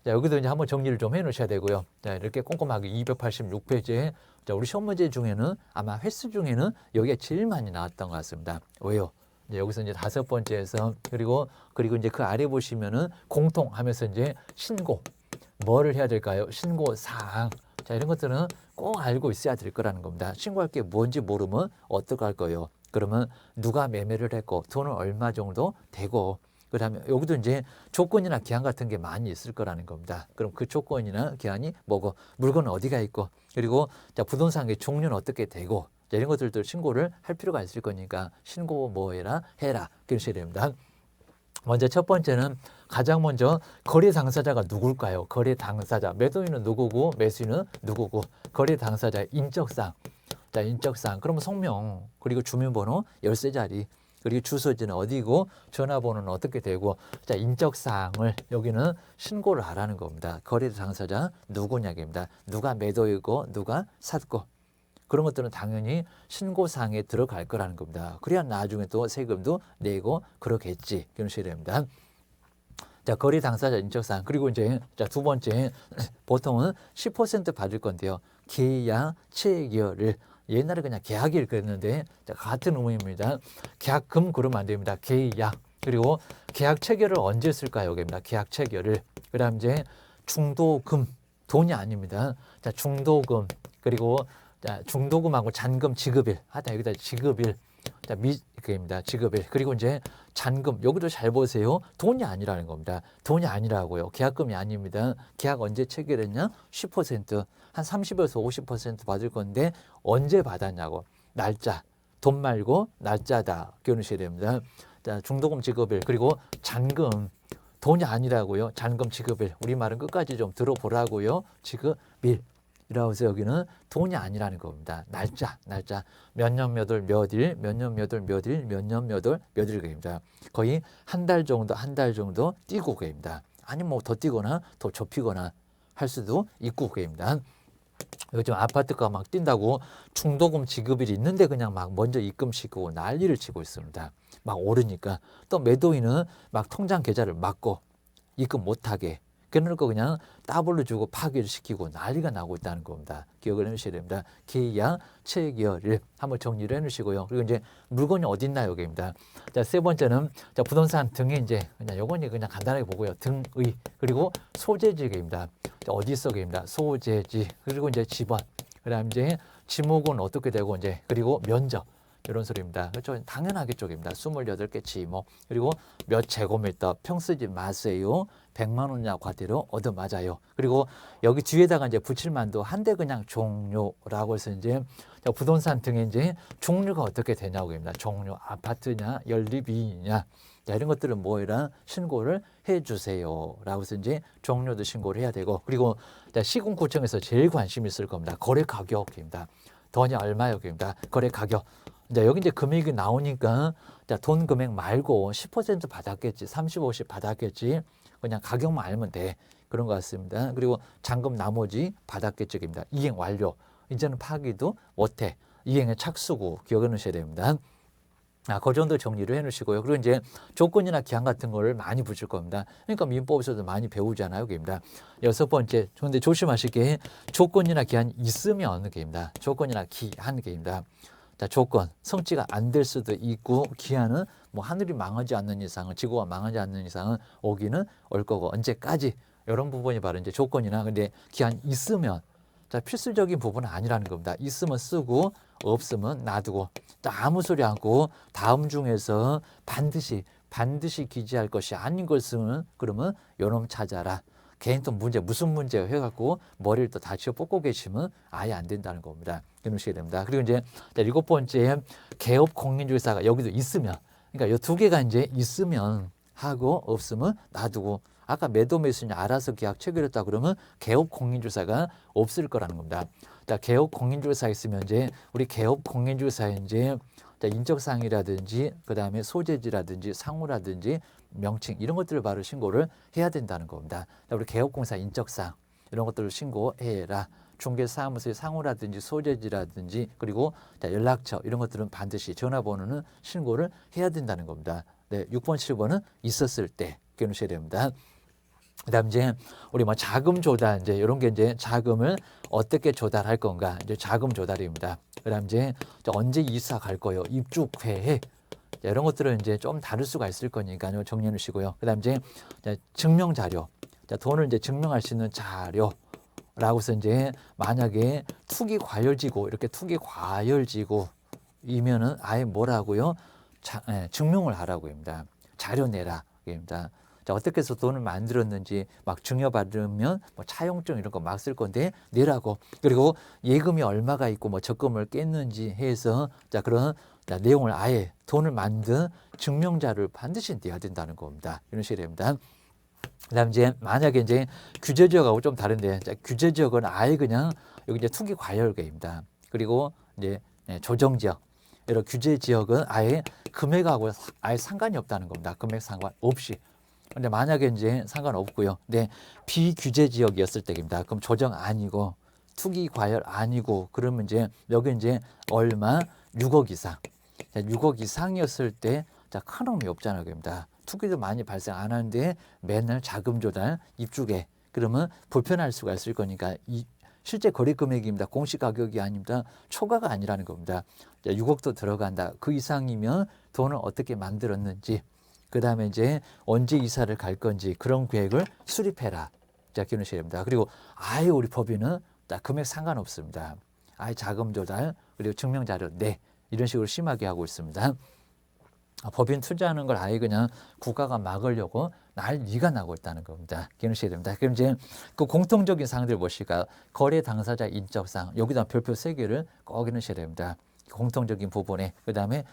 자 여기도 이제 한번 정리를 좀 해놓으셔야 되고요. 자 이렇게 꼼꼼하게 286페이지에 자 우리 시험 문제 중에는 아마 횟수 중에는 여기가 제일 많이 나왔던 것 같습니다. 왜요? 이제 여기서 이제 5번째에서 그리고 이제 그 아래 보시면은 공통하면서 이제 신고 뭐를 해야 될까요? 신고 사항. 자 이런 것들은 꼭 알고 있어야 될 거라는 겁니다. 신고할 게 뭔지 모르면 어떡할 거예요? 그러면 누가 매매를 했고 돈은 얼마 정도 되고 그다음에 여기도 이제 조건이나 기한 같은 게 많이 있을 거라는 겁니다. 그럼 그 조건이나 기한이 뭐고, 물건은 어디가 있고, 그리고 자, 부동산의 종류는 어떻게 되고, 자, 이런 것들도 신고를 할 필요가 있을 거니까 신고 뭐 해라 그러셔야 됩니다. 먼저 첫 번째는 가장 먼저 거래 당사자가 누굴까요? 거래 당사자, 매도인은 누구고 매수인은 누구고, 거래 당사자의 인적사항. 자, 인적사항. 그러면 성명, 그리고 주민번호, 열쇠자리, 그리고 주소지는 어디고, 전화번호는 어떻게 되고, 자, 인적사항을 여기는 신고를 하라는 겁니다. 거래 당사자 누구냐입니다. 누가 매도이고 누가 샀고, 그런 것들은 당연히 신고사항에 들어갈 거라는 겁니다. 그래야 나중에 또 세금도 내고 그러겠지. 그런 식이 됩니다. 자, 거래 당사자 인적사항. 그리고 이제 자, 두 번째, 보통은 10% 받을 건데요. 계약 체결일. 옛날에 그냥 계약일 그랬는데, 자, 같은 의미입니다. 계약금 그러면 안 됩니다. 계약. 그리고 계약 체결을 언제 쓸까요? 여기입니다. 계약 체결을. 그다음 이제 중도금, 돈이 아닙니다. 자, 중도금. 그리고 자, 중도금하고 잔금 지급일. 하여튼 여기다 지급일. 자, 그입니다. 지급일. 그리고 이제 잔금. 여기도 잘 보세요. 돈이 아니라는 겁니다. 돈이 아니라고요. 계약금이 아닙니다. 계약 언제 체결했냐? 10%. 한 30에서 50% 받을 건데 언제 받았냐고. 날짜. 돈 말고 날짜다. 기억하셔야 됩니다. 자, 중도금 지급일. 그리고 잔금. 돈이 아니라고요. 잔금 지급일. 우리말은 끝까지 좀 들어보라고요. 지급일. 이라고 해서 여기는 돈이 아니라는 겁니다. 날짜. 몇 년 몇 월 몇 일, 몇 년 몇 월 몇 일, 몇 년 몇 월 몇 일입니다. 거의 한 달 정도 뛰고 그입니다. 아니면 뭐 더 뛰거나 더 좁히거나 할 수도 있고 그입니다. 요즘 아파트가 막 뛴다고 중도금 지급일이 있는데 그냥 막 먼저 입금시키고 난리를 치고 있습니다. 막 오르니까. 또 매도인은 막 통장 계좌를 막고 입금 못하게, 그러니까 그냥 따블로 주고 파기를 시키고 난리가 나고 있다는 겁니다. 기억을 해주셔야 됩니다. 계약 체결일 한번 정리를 해놓으시고요. 그리고 이제 물건이 어디 있나요? 여기입니다. 자, 세 번째는 자, 부동산 등이 이제 그냥 요건이 그냥 간단하게 보고요. 등의. 그리고 소재지입니다. 어디 있어? 입니다. 소재지. 그리고 이제 집원. 그다음 이제 지목은 어떻게 되고 이제 그리고 면적. 이런 소리입니다. 그렇죠? 당연하게 쪽입니다. 28개 지목. 그리고 몇 제곱미터 평 쓰지 마세요. 100만 원이나 과태료 얻어 맞아요. 그리고 여기 뒤에다가 이제 붙일만도 한데 그냥 종료라고 해서 이제 부동산 등의 이제 종류가 어떻게 되냐고입니다. 종류 아파트냐 연립이냐, 자, 이런 것들은 뭐이라 신고를 해주세요라고 해서 이제 종료도 신고를 해야 되고, 그리고 시군구청에서 제일 관심 있을 겁니다. 거래 가격입니다. 돈이 얼마여입니다. 거래 가격. 자, 여기 이제 금액이 나오니까 자, 돈 금액 말고 10% 받았겠지, 30, 50 받았겠지. 그냥 가격만 알면 돼. 그런 것 같습니다. 그리고 잔금 나머지 받았겠지입니다. 이행 완료. 이제는 파기도 못해. 이행의 착수고 기억해 놓으셔야 됩니다. 그 정도 정리를 해 놓으시고요. 그리고 이제 조건이나 기한 같은 거를 많이 붙일 겁니다. 그러니까 민법에서도 많이 배우잖아요. 여기입니다. 여섯 번째, 근데 조심하실 게 조건이나 기한이 있으면 게입니다. 조건이나 기한 게입니다. 자, 조건, 성취가 안 될 수도 있고, 기한은 뭐 하늘이 망하지 않는 이상은, 지구가 망하지 않는 이상은 오기는 올 거고, 언제까지, 이런 부분이 바로 이제 조건이나, 근데 기한 있으면, 자, 필수적인 부분은 아니라는 겁니다. 있으면 쓰고, 없으면 놔두고, 또 아무 소리 않고, 다음 중에서 반드시 기재할 것이 아닌 것은, 그러면 요놈 찾아라. 개인 또 문제, 무슨 문제요? 해갖고 머리를 또 다치어 뽑고 계시면 아예 안 된다는 겁니다. 이러시게 됩니다. 그리고 이제 일곱 번째, 개업 공인중개사가 여기도 있으면, 그러니까 이 두 개가 이제 있으면 하고 없으면 놔두고, 아까 매도 매수냐 알아서 계약 체결했다 그러면 개업 공인중개사가 없을 거라는 겁니다. 자, 개업 공인중개사 있으면 이제 우리 개업 공인중개사에 이제 인적사항이라든지 그다음에 소재지라든지 상호라든지 명칭 이런 것들을 바로 신고를 해야 된다는 겁니다. 우리 개업공사 인적사항 이런 것들을 신고해라. 중개사무소의 상호라든지 소재지라든지 그리고 연락처 이런 것들은 반드시 전화번호는 신고를 해야 된다는 겁니다. 네, 6번, 7번은 있었을 때 기억하셔야 됩니다. 그다음 이제 우리 뭐 자금 조달 이제 이런 게 이제 자금을 어떻게 조달할 건가 이제 자금 조달입니다. 그다음 이제 언제 이사 갈 거요, 입주회해 이런 것들은 이제 좀 다를 수가 있을 거니까요. 정리해 놓으시고요. 그다음 이제 증명 자료, 돈을 이제 증명할 수 있는 자료라고 해서 이제 만약에 투기 과열지고 이렇게 투기 과열지고이면은 아예 뭐라고요? 증명을 하라고 합니다. 자료 내라. 입니다. 자, 어떻게 해서 돈을 만들었는지 막 증여받으면 뭐 차용증 이런 거 막 쓸 건데 내라고. 그리고 예금이 얼마가 있고 뭐 적금을 깼는지 해서 자, 그런 자, 내용을 아예 돈을 만든 증명자를 반드시 내야 된다는 겁니다. 이런 식이 됩니다. 그다음 이제 만약에 이제 규제 지역하고 좀 다른데 자, 규제 지역은 아예 그냥 여기 이제 투기 과열계입니다. 그리고 이제 조정 지역 이런 규제 지역은 아예 금액하고 아예 상관이 없다는 겁니다. 금액 상관 없이. 근데 만약에 이제 상관없고요. 근데 비규제 지역이었을 때입니다. 그럼 조정 아니고 투기 과열 아니고 그러면 이제 여기 이제 얼마 6억 이상. 자, 6억 이상이었을 때 자, 큰 의미 없잖아요. 겁니다. 투기도 많이 발생 안 하는데 맨날 자금 조달 입주계 그러면 불편할 수가 있을 거니까 이 실제 거래 금액입니다. 공시 가격이 아닙니다. 초과가 아니라는 겁니다. 자, 6억도 들어간다. 그 이상이면 돈을 어떻게 만들었는지 그 다음에 이제 언제 이사를 갈 건지 그런 계획을 수립해라. 자, 기억하셔야 됩니다. 그리고 아예 우리 법인은 금액 상관없습니다. 아예 자금 조달 그리고 증명자료 내 이런 식으로 심하게 하고 있습니다. 법인 투자하는 걸 아예 그냥 국가가 막으려고 난리가 나고 있다는 겁니다. 기억하셔야 됩니다. 그럼 이제 그 공통적인 사항들 무엇일까요? 거래 당사자 인적사항 여기다 별표 3개를 꼭 기억하셔야 됩니다. 공통적인 부분에 그 다음에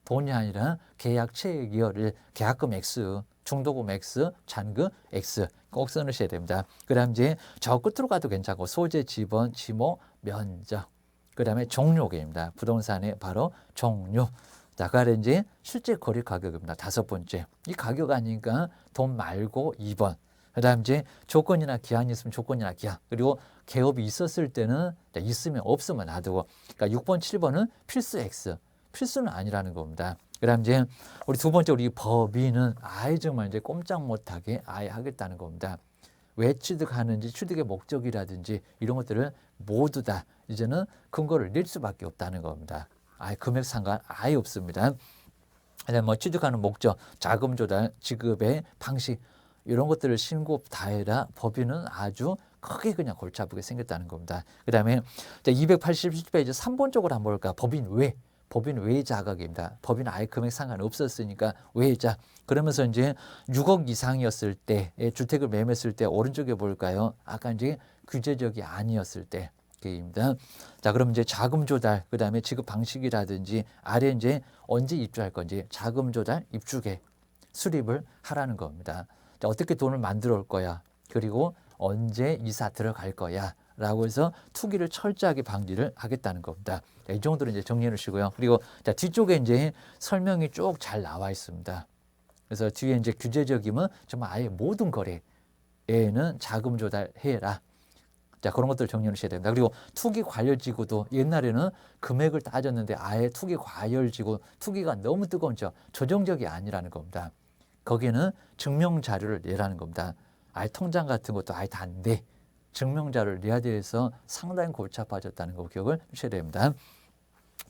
돈이 아니라 계약 체결일 계약금 X, 중도금 X, 잔금 X 꼭 써놓으셔야 됩니다. 그 다음 이제 저 끝으로 가도 괜찮고 소재, 지번, 지모, 면적 그 다음에 종료계입니다. 부동산의 바로 종료. 자, 그 이제 실제 거래 가격입니다. 5번째. 이 가격 아니니까 돈 말고 2번. 그 다음 이제 조건이나 기한이 있으면 조건이나 기한. 그리고 개업이 있었을 때는 있으면 없으면 놔두고. 그러니까 6번, 7번은 필수 X. 필수는 아니라는 겁니다. 그 다음 이제 우리 두 번째 우리 법인은 아예 정말 이제 꼼짝 못하게 아예 하겠다는 겁니다. 왜 취득하는지 취득의 목적이라든지 이런 것들을 모두 다 이제는 근거를 낼 수밖에 없다는 겁니다. 아예 금액 상관 아예 없습니다. 그다음 뭐 취득하는 목적, 자금 조달, 지급의 방식 이런 것들을 신고 다 해라. 법인은 아주 크게 그냥 골치 아프게 생겼다는 겁니다. 그다음에 287페이지 3번 쪽으로 한번 볼까? 법인 외 자각입니다. 법인 아예 금액 상관 없었으니까 외자. 그러면서 이제 6억 이상이었을 때 주택을 매매했을 때 오른쪽에 볼까요? 아까 이제 규제적이 아니었을 때. 입니다. 자, 그럼 이제 자금 조달, 그 다음에 지급 방식이라든지 아래 이제 언제 입주할 건지 자금 조달 입주계 수립을 하라는 겁니다. 자, 어떻게 돈을 만들어 올 거야? 그리고 언제 이사 들어갈 거야? 라고 해서 투기를 철저하게 방지를 하겠다는 겁니다. 자, 이 정도로 이제 정리해 주시고요. 그리고 자, 뒤쪽에 이제 설명이 쭉 잘 나와 있습니다. 그래서 뒤에 이제 규제적이면 정말 아예 모든 거래에는 자금 조달해라. 자, 그런 것들 정리해 주셔야 됩니다. 그리고 투기 과열지구도 옛날에는 금액을 따졌는데 아예 투기 과열지구, 투기가 너무 뜨거운죠. 조정적이 아니라는 겁니다. 거기는 증명 자료를 내라는 겁니다. 아예 통장 같은 것도 아예 다 안 돼. 증명 자료를 내야 돼서 상당히 골치 아파졌다는 거 기억을 하셔야 됩니다.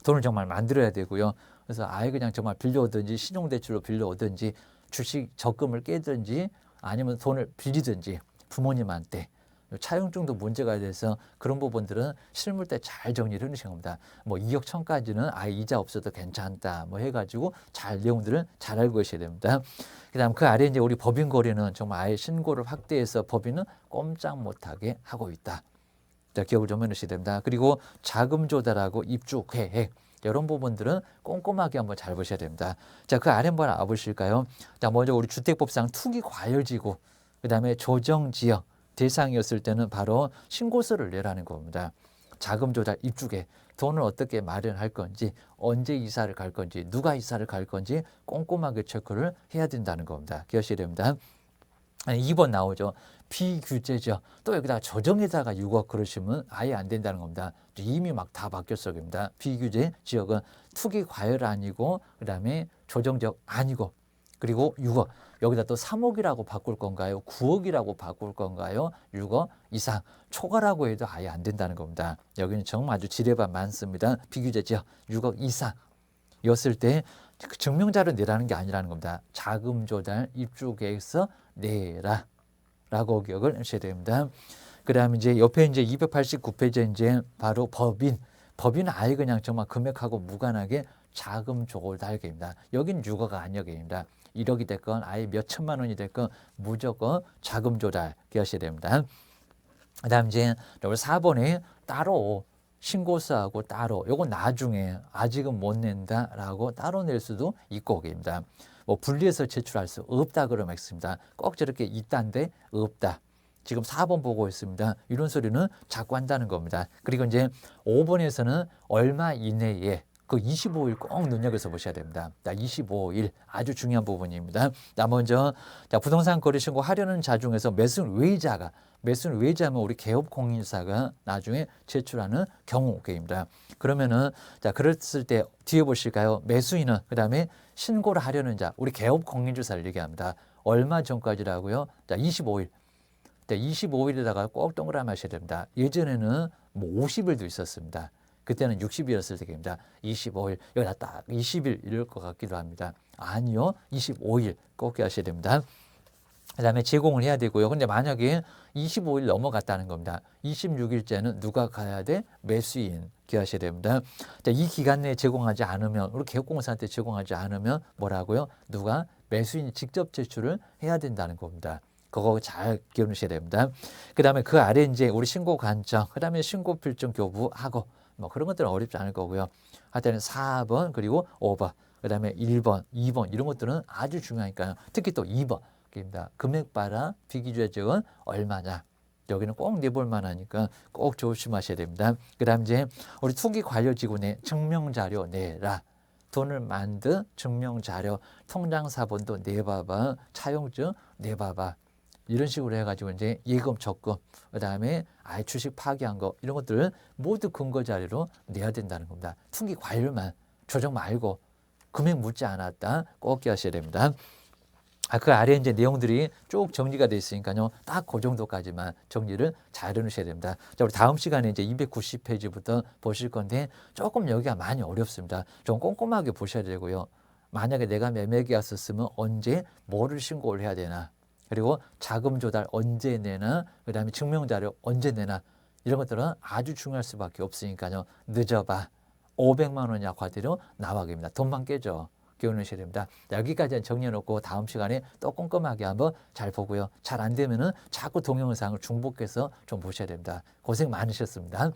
돈을 정말 만들어야 되고요. 그래서 아예 그냥 정말 빌려오든지 신용대출로 빌려오든지 주식 적금을 깨든지 아니면 돈을 빌리든지 부모님한테 차용증도 문제가 돼서 그런 부분들은 실물 때 잘 정리를 해놓으신 겁니다. 뭐 2억 1천까지는 아예 이자 없어도 괜찮다 뭐 해가지고 잘 내용들을 잘 알고 계셔야 됩니다. 그다음 그 아래 이제 우리 법인 거래는 정말 아예 신고를 확대해서 법인은 꼼짝 못하게 하고 있다. 자, 기억을 좀 해놓으셔야 됩니다. 그리고 자금 조달하고 입주 계획 이런 부분들은 꼼꼼하게 한번 잘 보셔야 됩니다. 자, 그 아래 한번 알아보실까요? 자, 먼저 우리 주택법상 투기 과열지구, 그다음에 조정지역 대상이었을 때는 바로 신고서를 내라는 겁니다. 자금 조달 입주계 돈을 어떻게 마련할 건지 언제 이사를 갈 건지 누가 이사를 갈 건지 꼼꼼하게 체크를 해야 된다는 겁니다. 기억하셔야 됩니다. 2번 나오죠. 비규제죠. 또 여기다가 조정에다가 6억 그러시면 아예 안 된다는 겁니다. 이미 막 다 바뀌었어. 겁니다. 비규제 지역은 투기 과열 아니고 그다음에 조정적 아니고 그리고 6억 여기다 또 3억이라고 바꿀 건가요? 9억이라고 바꿀 건가요? 6억 이상 초과라고 해도 아예 안 된다는 겁니다. 여기는 정말 아주 지뢰밭 많습니다. 비규제 지역 6억 이상이었을 때 증명자를 내라는 게 아니라는 겁니다. 자금 조달 입주 계획서 내라 라고 기억을 하셔야 됩니다. 그 다음에 이제 옆에 이제 289페이지에 이제 바로 법인은 아예 그냥 정말 금액하고 무관하게 자금 조달계입니다. 여긴 6억 아니역입니다. 1억이 됐건 아예 몇 천만 원이 됐건 무조건 자금 조달 하셔야 됩니다. 그다음 이제 우리 4번에 따로 신고서하고 따로 요건 나중에 아직은 못 낸다라고 따로 낼 수도 있고 입니다. 뭐 분리해서 제출할 수 없다 그러면 있습니다. 꼭 저렇게 있다인데 없다. 지금 4번 보고 있습니다. 이런 소리는 자꾸 한다는 겁니다. 그리고 이제 5번에서는 얼마 이내에 그 25일 꼭 눈여겨서 보셔야 됩니다. 25일 아주 중요한 부분입니다. 먼저 부동산 거래 신고 하려는 자 중에서 매수인 외자면 우리 개업 공인사가 나중에 제출하는 경우입니다. 그러면은 그랬을 때 뒤에 보실까요? 매수인은 그다음에 신고를 하려는 자 우리 개업 공인주사를 얘기합니다. 얼마 전까지라고요? 25일. 25일에다가 꼭 동그라미 하셔야 됩니다. 예전에는 뭐 50일도 있었습니다. 그때는 60일이었을 때입니다. 25일 여기다 딱 20일 이럴 것 같기도 합니다. 아니요. 25일 꼭 하셔야 됩니다. 그다음에 제공을 해야 되고요. 근데 만약에 25일 넘어갔다는 겁니다. 26일째는 누가 가야 돼? 매수인 기하셔야 됩니다. 이 기간 내에 제공하지 않으면 우리 개업공사한테 제공하지 않으면 뭐라고요? 누가 매수인이 직접 제출을 해야 된다는 겁니다. 그거 잘 기억하셔야 됩니다. 그다음에 그 아래 이제 우리 신고 관청, 그다음에 신고 필증 교부하고 뭐 그런 것들은 어렵지 않을 거고요. 하여튼 4번 그리고 5번, 그다음에 1번, 2번 이런 것들은 아주 중요하니까요. 특히 또 2번 입니다. 금액 봐라 비기주의적은 얼마냐. 여기는 꼭 내볼 만하니까 꼭 조심하셔야 됩니다. 그다음 이제 우리 투기 관료지구내 증명자료 내라. 돈을 만든 증명자료, 통장사본도 내봐봐, 차용증 내봐봐. 이런 식으로 해가지고 이제 예금, 적금, 그다음에 아예 주식 파기한 거 이런 것들을 모두 근거 자료로 내야 된다는 겁니다. 투기 관료만 조정 말고 금액 묻지 않았다 꼭 기하셔야 됩니다. 그 아래 이제 내용들이 쭉 정리가 되어 있으니까요. 딱 그 정도까지만 정리를 잘 해놓으셔야 됩니다. 자, 우리 다음 시간에 이제 290페이지부터 보실 건데 조금 여기가 많이 어렵습니다. 좀 꼼꼼하게 보셔야 되고요. 만약에 내가 매매계약서 언제 뭐를 신고를 해야 되나, 그리고 자금 조달 언제 내나, 그다음에 증명자료 언제 내나 이런 것들은 아주 중요할 수밖에 없으니까요. 늦어봐 500만 원 이하 과태료 나와깁니다. 돈만 깨져. 기억하셔야 됩니다. 여기까지 정리해놓고 다음 시간에 또 꼼꼼하게 한번 잘 보고요. 잘 안 되면은 자꾸 동영상을 중복해서 좀 보셔야 됩니다. 고생 많으셨습니다.